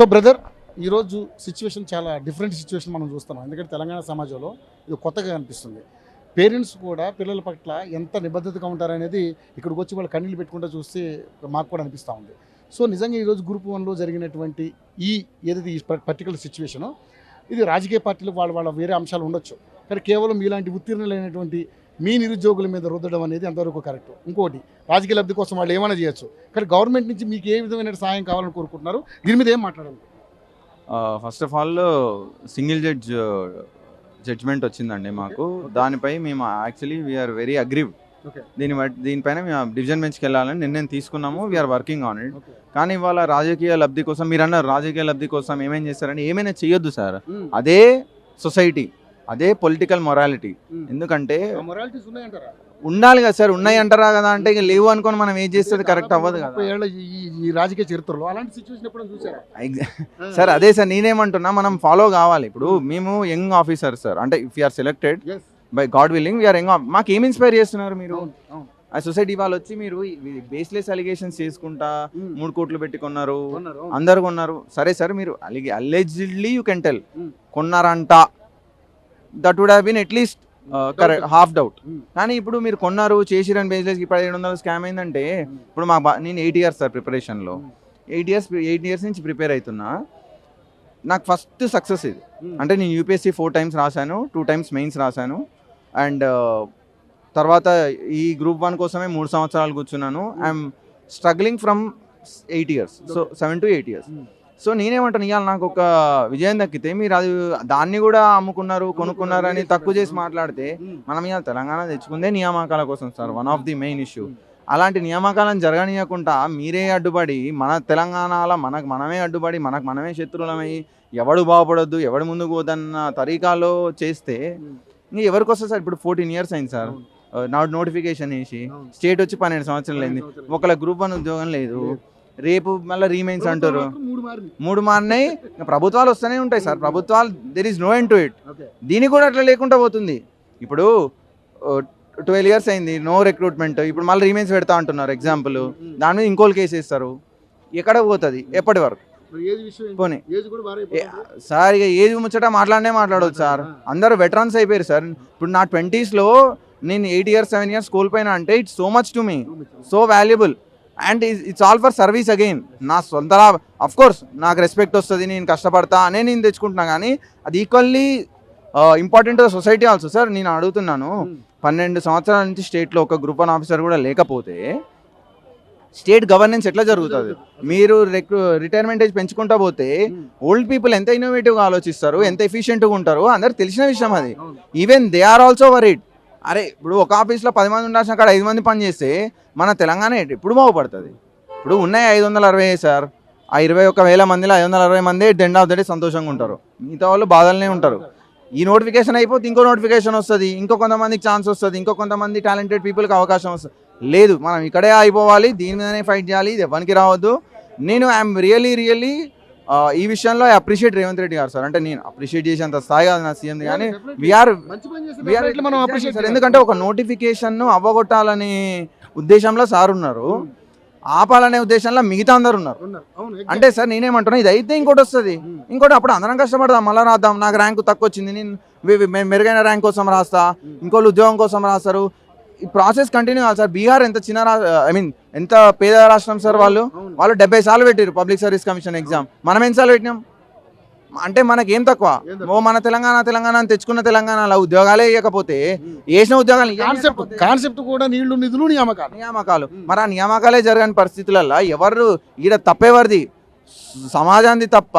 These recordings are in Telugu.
సో బ్రదర్, ఈరోజు సిచ్యువేషన్ చాలా డిఫరెంట్ సిచ్యువేషన్ మనం చూస్తున్నాం. ఎందుకంటే తెలంగాణ సమాజంలో ఇది కొత్తగా అనిపిస్తుంది. పేరెంట్స్ కూడా పిల్లల పట్ల ఎంత నిబద్ధతగా ఉంటారనేది ఇక్కడికి వచ్చి వాళ్ళు కన్నీళ్ళు పెట్టుకుంటూ చూస్తే మాకు కూడా అనిపిస్తూ ఉంది. సో నిజంగా ఈరోజు గ్రూప్ 1లో జరిగినటువంటి ఏదైతే ఈ పర్టికులర్ సిచ్యువేషను, ఇది రాజకీయ పార్టీలకు వాళ్ళ వేరే అంశాలు ఉండొచ్చు, కానీ కేవలం ఇలాంటి ఉత్తీర్ణులైనటువంటి మీ నిరుద్యోగుల మీద రుద్దడం అనేది ఎంతవరకు కరెక్ట్? ఇంకోటి, రాజకీయ లబ్ధి కోసం వాళ్ళు ఏమైనా చేయొచ్చు, కానీ గవర్నమెంట్ నుంచి మీకు ఏ విధమైన సహాయం కావాలని కోరుకుంటున్నారు? దీని మీద ఏం మాట్లాడాలి? First of all single judgement వచ్చిందండి మాకు. దానిపై మేము యాక్చువల్లీ వీఆర్ వెరీ అగ్రీవ్. దీనిపైన మేము డివిజన్ బెంచ్కి వెళ్ళాలని నిర్ణయం తీసుకున్నాము. We're working on it. కానీ ఇవాళ రాజకీయ లబ్ధి కోసం మీరు అన్నారు, రాజకీయ లబ్ధి కోసం ఏమేం చేస్తారని. ఏమైనా చేయొద్దు సార్. అదే సొసైటీ, అదే పొలిటికల్ మొరాలిటీ. ఎందుకంటే ఉండాలి కదా సార్. ఉన్నాయి అంటారా కదా అంటే ఇక లేవు అనుకోని మనం ఏం చేస్తే కరెక్ట్ అవ్వదు కదా. ఈ రాజకీయ చరిత్రలో అలాంటి సిచ్యువేషన్ ఎప్పుడు చూసారా? సార్ అదే సార్ నేనేమంటున్నా, మనం ఫాలో కావాలి. ఇప్పుడు మేము యంగ్ ఆఫీసర్ సార్, అంటే if you're selected by God willing we're young. మాకు ఏమి ఇన్స్పైర్ చేస్తున్నారు మీరు? ఆ సొసైటీ వాళ్ళు వచ్చి మీరు బేస్లెస్ అలిగేషన్స్ చేసుకుంటా 3 కోట్లు పెట్టి కొన్నారు, అందరు కొన్నారు. సరే సార్, మీరు అలెజిడ్లీ యూ కెన్ టెల్ కొన్నారంట, that would have been at least correct half doubt. కానీ ఇప్పుడు మీరు కొన్నారు చేసిరని బేస్లెస్కి 1700 స్కామ్ అయిందంటే, ఇప్పుడు నేను 8 ఇయర్స్ సార్ ప్రిపరేషన్లో, 8 ఇయర్స్ నుంచి ప్రిపేర్ అవుతున్నా. నాకు ఫస్ట్ సక్సెస్ ఇది. అంటే నేను యూపీఎస్సీ 4 టైమ్స్ రాశాను, 2 టైమ్స్ మెయిన్స్ రాశాను. అండ్ తర్వాత ఈ గ్రూప్ 1 కోసమే 3 సంవత్సరాలు కూర్చున్నాను. I'm struggling from 8 years, so 7 to 8 years. So నేనేమంటాను, ఇవాళ నాకు ఒక విజయం దక్కితే మీరు అది దాన్ని కూడా అమ్ముకున్నారు, కొనుక్కున్నారు అని తక్కువ చేసి మాట్లాడితే, మనం ఇవాళ తెలంగాణ తెచ్చుకుందే నియామకాల కోసం sir. One of the main issue. అలాంటి నియామకాలను జరగనీయకుండా మీరే అడ్డుపడి, మన తెలంగాణలో మనమే అడ్డుపడి, మనమే శత్రువులమై, ఎవడు బాగుపడొద్దు, ఎవడు ముందుకు పోదన్న తరీకాలో చేస్తే ఇంకా ఎవరికి వస్తుంది సార్? ఇప్పుడు 14 ఇయర్స్ అయింది సార్ నోటిఫికేషన్ వేసి, స్టేట్ వచ్చి 12 సంవత్సరాలు అయింది. ఒకళ్ళ గ్రూప్ 1 ఉద్యోగం లేదు. రేపు మళ్ళీ రీమైన్స్ అంటారు. 3 మారినాయి. ప్రభుత్వాలు వస్తూనే ఉంటాయి సార్. ప్రభుత్వాలు there is no end to it. దీనికి కూడా అట్లా లేకుండా పోతుంది. ఇప్పుడు 12 ఇయర్స్ అయింది, నో రిక్రూట్మెంట్. ఇప్పుడు మళ్ళీ రీమైన్స్ పెడతా అంటున్నారు ఎగ్జాంపుల్. దాని మీద ఇంకోళ్ళు కేసు వేస్తారు. ఎక్కడ పోతుంది? ఎప్పటి వరకు పోనీ సార్? ఇక ఏజ్ ముచ్చట మాట్లాడవచ్చు సార్. అందరూ వెటరన్స్ అయిపోయారు సార్. ఇప్పుడు నా 20sలో నేను 8 ఇయర్స్ 7 ఇయర్స్ కోల్పోయినా అంటే it's so much to me, so valuable. And it's all for service again. నా సొంత అఫ్ కోర్స్ నాకు రెస్పెక్ట్ వస్తుంది, నేను కష్టపడతా అనే నేను తెచ్చుకుంటున్నా. కానీ అది equally important society also sir. నేను అడుగుతున్నాను, 12 సంవత్సరాల నుంచి స్టేట్లో ఒక గ్రూప్ 1 ఆఫీసర్ కూడా లేకపోతే స్టేట్ గవర్నెన్స్ ఎట్లా జరుగుతుంది? మీరు రిటైర్మెంట్ ఏజ్ పెంచుకుంటా పోతే ఓల్డ్ పీపుల్ ఎంత ఇన్నోవేటివ్గా ఆలోచిస్తారు, ఎంత ఎఫిషియెంట్గా ఉంటారు, అందరికి తెలిసిన విషయం అది. Even they are also worried. అరే ఇప్పుడు ఒక ఆఫీస్లో 10 మంది ఉండాల్సిన అక్కడ 5 మంది పని చేస్తే మన తెలంగాణ ఎప్పుడు బాగుపడుతుంది? ఇప్పుడు ఉన్నాయి 560 సార్. ఆ 21,000 మందిలో 560 మంది at end of the day సంతోషంగా ఉంటారు. మిగతా వాళ్ళు బాధలనే ఉంటారు. ఈ నోటిఫికేషన్ అయిపోతే ఇంకో నోటిఫికేషన్ వస్తుంది, ఇంకో కొంతమందికి ఛాన్స్ వస్తుంది, ఇంకో కొంతమంది టాలెంటెడ్ పీపుల్కి అవకాశం వస్తుంది. లేదు, మనం ఇక్కడే అయిపోవాలి, దీని మీదనే ఫైట్ చేయాలి, ఇది ఎవరికి రావద్దు. నేను ఐఎమ్ రియల్లీ ఈ విషయంలో ఐ అప్రిషియేట్ రేవంత్ రెడ్డి గారు సార్. అంటే నేను అప్రిషియేట్ చేసేంత స్థాయి కాదు నా సీఎం, కానీ వీఆర్ ఎందుకంటే ఒక నోటిఫికేషన్ అవ్వగొట్టాలనే ఉద్దేశంలో సార్ ఉన్నారు, ఆపాలనే ఉద్దేశంలో మిగతా అందరు ఉన్నారు. అంటే సార్ నేనేమంటున్నా, ఇది అయితే ఇంకోటి వస్తుంది, ఇంకోటి అప్పుడు అందరం కష్టపడదాం, మళ్ళీ రాద్దాం. నాకు ర్యాంకు తక్కువ వచ్చింది, నేను మెరుగైన ర్యాంక్ కోసం రాస్తా, ఇంకోళ్ళు ఉద్యోగం కోసం రాస్తారు. ఈ ప్రాసెస్ కంటిన్యూ కావాలి సార్. బీహార్ ఎంత చిన్న ఎంత పేద రాష్ట్రం సార్. వాళ్ళు 70 సార్లు పెట్టారు పబ్లిక్ సర్వీస్ కమిషన్ ఎగ్జామ్. మనం ఎన్నిసార్లు పెట్టినాం? అంటే మనకి ఏం తక్కువ? మన తెలంగాణ తెచ్చుకున్న తెలంగాణలో ఉద్యోగాలే ఇవ్వకపోతే వేసిన ఉద్యోగాలు కాన్సెప్ట్ కూడా నీళ్లు నిధులు నియామకాలు. మరి ఆ నియామకాలే జరగని పరిస్థితులలో ఎవరు ఈడ తప్పేవారిది? సమాజానికి తప్ప,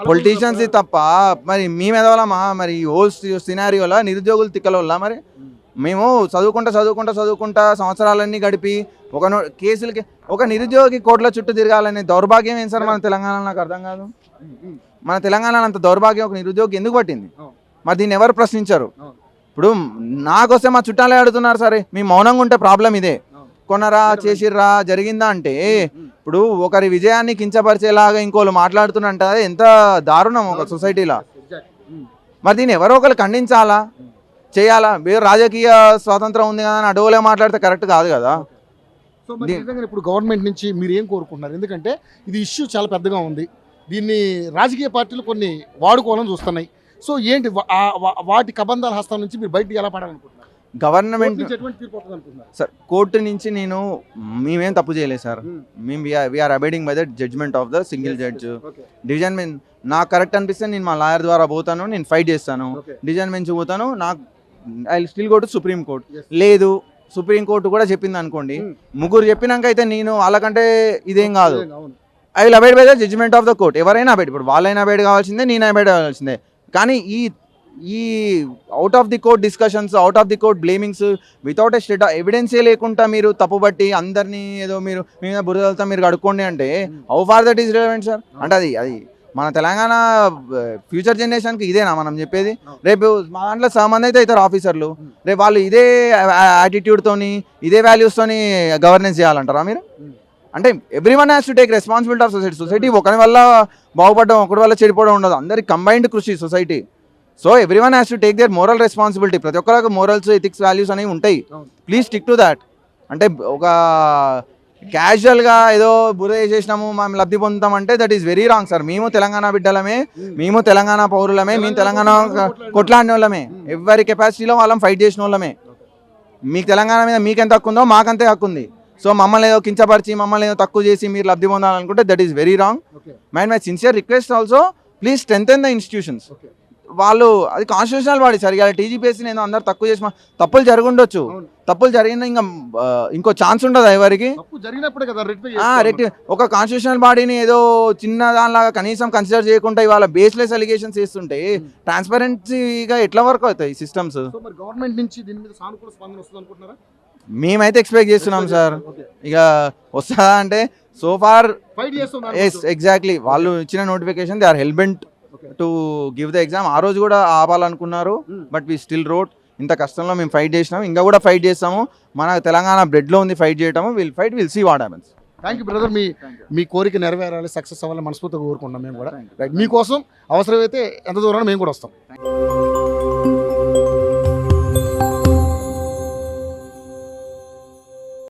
పొలిటీషియన్స్ది తప్ప, మరి మీ మెదవలమా? మరి హోల్ సినారియోలా నిరుద్యోగులు తిక్కల మరి మేము చదువుకుంటా సంవత్సరాలన్నీ గడిపి కేసులకి ఒక నిరుద్యోగి కోట్ల చుట్టూ తిరగాలనే దౌర్భాగ్యం ఏం సార్ మన తెలంగాణలో? నాకు అర్థం కాదు. మన తెలంగాణలో అంత దౌర్భాగ్యం ఒక నిరుద్యోగి ఎందుకు పట్టింది? మరి దీన్ని ఎవరు ప్రశ్నించారు? ఇప్పుడు నాకొస్తే మా చుట్టాలే అడుగుతున్నారు, సరే మీ మౌనంగా ఉంటే ప్రాబ్లం ఇదే. కొనరా, చేసిర్రా, జరిగిందా అంటే ఇప్పుడు ఒకరి విజయాన్ని కించపరిచేలాగా ఇంకోళ్ళు మాట్లాడుతున్నంట. ఎంత దారుణం ఒక సొసైటీలో. మరి దీన్ని ఎవరో ఒకరు ఖండించాలా, చేయాలా? వేరే రాజకీయ స్వాతంత్రం ఉంది కదా అని అడవులే మాట్లాడితే కరెక్ట్ కాదు కదా. సో ఇప్పుడు గవర్నమెంట్ నుంచి మీరు ఏం కోరుకుంటున్నారు? ఎందుకంటే ఇది ఇష్యూ చాలా పెద్దగా ఉంది. దీన్ని రాజకీయ పార్టీలు కొన్ని వాడుకోవాలని చూస్తున్నాయి. సో ఏంటి వాటి కబంధాల హస్తం నుంచి మీరు బయటికి ఎలా పడాలనుకుంటున్నారు? గవర్నమెంట్ ఎటువంటి తీర్పు వస్తుంది అనుకుంటున్నారు? సార్ కోర్టు నుంచి మేమేం తప్పు చేయలేదు సార్. మేము we're abiding by the judgement of the single judge. Division bench నాకు కరెక్ట్ అనిపిస్తే నేను మా లాయర్ ద్వారా పోతాను, నేను ఫైట్ చేస్తాను. డివిజన్ బెంచ్ పోతాను, నాకు I still go to supreme court. లేదు సుప్రీం కోర్టు కూడా చెప్పింది అనుకోండి, ముగ్గురు చెప్పినాక అయితే నేను వాళ్ళకంటే ఇదేం కాదు. I will abide by the judgement of the court. ఎవరైనా అబైడ్, ఇప్పుడు వాళ్ళైనా అబైడ్ కావాల్సిందే, నేను అబైడ్ కావాల్సిందే. కానీ ఈ out of the court discussions, out of the court blamings without a state ఎవిడెన్సే లేకుండా మీరు తప్పుబట్టి అందరినీ ఏదో మీరు మీ మీద బురదలతో మీరు కడుక్కోండి అంటే how far that is relevant sir? అంటే అది మన తెలంగాణ ఫ్యూచర్ జనరేషన్కి ఇదేనా మనం చెప్పేది? రేపు మా దాంట్లో చాలామంది అయితే అవుతారు ఆఫీసర్లు, రేపు వాళ్ళు ఇదే యాటిట్యూడ్తోని ఇదే వాల్యూస్తోని గవర్నెన్స్ చేయాలంటారా మీరు? అంటే every one has to take responsibility of society. Society ఒకరి వల్ల బాగుపడడం, ఒకరి వల్ల చెడిపోవడం ఉండదు, అందరి కంబైన్డ్ కృషి society. So every one has to take their moral responsibility. ప్రతి ఒక్కరికి మోరల్స్, ఎథిక్స్, వాల్యూస్ అనేవి ఉంటాయి. Please stick to that. అంటే ఒక క్యాజువల్గా ఏదో బురద చేసినాము మనం లబ్ధి పొందుతామంటే that is very wrong sir. మేము తెలంగాణ బిడ్డలమే, మేము తెలంగాణ పౌరులమే, మేము తెలంగాణ కొట్లాడిన వాళ్ళమే, ఎవరి కెపాసిటీలో వాళ్ళం ఫైట్ చేసిన వాళ్ళమే. మీకు తెలంగాణ మీద మీకెంత హక్కు ఉందో మాకంతే హక్కు ఉంది. సో మమ్మల్ని ఏదో కించపరిచి, మమ్మల్ని ఏదో తక్కువ చేసి మీరు లబ్ధి పొందాలనుకుంటే that is very wrong. My sincere request also, please strengthen the institutions. వాళ్ళు అది కాన్స్టిట్యూషనల్ బాడీ సార్. ఇలా టీజీపీఎస్సీ నేను అందరు తక్కువ చేసి తప్పులు జరుగుండొచ్చు, తప్పులు జరిగిన ఇంకో ఛాన్స్ ఉండదు ఎవరికి. ఒక కాన్స్టిట్యూషనల్ బాడీని ఏదో చిన్న దానిలాగా కనీసం కన్సిడర్ చేయకుండా ఇవాళ బేస్లెస్ అలిగేషన్స్ చేస్తుంటే ట్రాన్స్పరెన్సీగా ఎట్లా వర్క్ అవుతాయి సిస్టమ్స్? గవర్నమెంట్ నుంచి దీని మీద సానుకూల స్పందన వస్తుంది అనుకుంటున్నారా? మేమైతే ఎక్స్పెక్ట్ చేస్తున్నాం సార్. ఇక వస్తుందా అంటే సో ఫార్ ఎగ్జాక్ట్లీ వాళ్ళు ఇచ్చిన notification they are hellbent to give the exam. ఆ రోజు కూడా ఆపాలనుకున్నారు, బట్ వీ స్టిల్ రోట్. ఇంత కష్టంలో మేము ఫైట్ చేసినాము, ఇంకా కూడా ఫైట్ చేస్తాము. మన తెలంగాణ బ్లడ్లో ఉంది ఫైట్ చేయటము. Will see what happens. Thank you brother. మీ కోరిక నెరవేరాలి, సక్సెస్ అవ్వాలని మనస్ఫూర్తిగా కోరుకుంటాం మేము కూడా. మీకోసం అవసరమైతే ఎంత దూరాన్ని మేము కూడా వస్తాం.